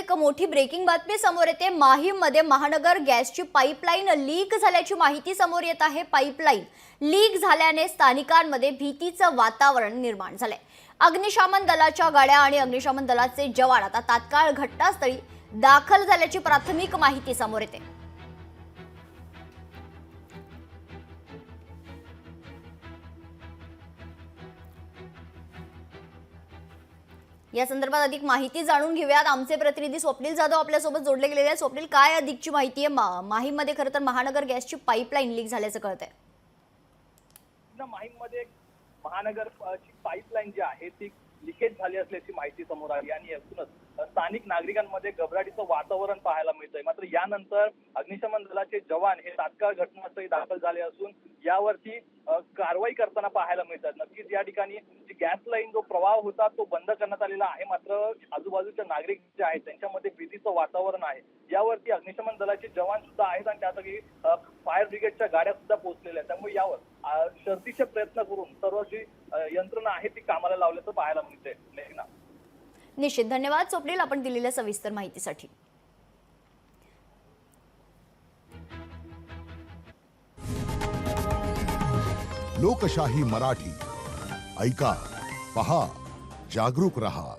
एक मोठी ब्रेकिंग बातमी समोर येते। माहीममध्ये महानगर गॅसची पाईपलाईन लीक झाल्याची माहिती समोर येत आहे। पाईपलाईन लीक झाल्याने स्थानिकांमध्ये भीतीचं वातावरण निर्माण झालंय। अग्निशमन दलाच्या गाड्या आणि अग्निशमन दलाचे जवान आता तात्काळ घटनास्थळी दाखल झाल्याची प्राथमिक माहिती समोर येते। या संदर्भात अधिक माहिती जाणून घेऊयात। आमचे प्रतिनिधी स्वप्नील जाधव आपल्या सोबत जोडले गेलेले आहेत। स्वप्नील, काय अधिकची माहिती आहे? माहीममध्ये खरं तर महानगर गॅसची पाईपलाईन लीक झाल्याचं कळतंय। माहीममध्ये महानगरची पाईपलाईन जी आहे ती लिकेज झाली असल्याची माहिती समोर आली आणि यातूनच स्थानिक नागरिकांमध्ये घबराटीचं वातावरण पाहायला मिळतंय। मात्र यानंतर अग्निशमन दलाचे जवान हे तात्काळ घटनास्थळी दाखल झाले असून यावरती कारवाई करताना पाहायला मिळतात। नक्कीच या ठिकाणी जी गॅस लाईन जो प्रवाह होता तो बंद करण्यात आलेला आहे, मात्र आजूबाजूचे नागरिक जे आहेत त्यांच्यामध्ये भीतीचं वातावरण आहे। यावरती अग्निशमन दलाचे जवान सुद्धा आहेत आणि त्यासाठी फायर ब्रिगेडच्या गाड्या सुद्धा पोहोचलेल्या आहेत। त्यामुळे यावर शर्थीचे प्रयत्न करून सर्व जी यंत्रणा आहे ती कामाला लावल्याचं पाहायला मिळतंय। मेघना, निश्चित धन्यवाद स्वप्नील, आपण दिलेल्या सविस्तर माहितीसाठी। लोकशाही मराठी ऐका, पहा, जागरूक रहा।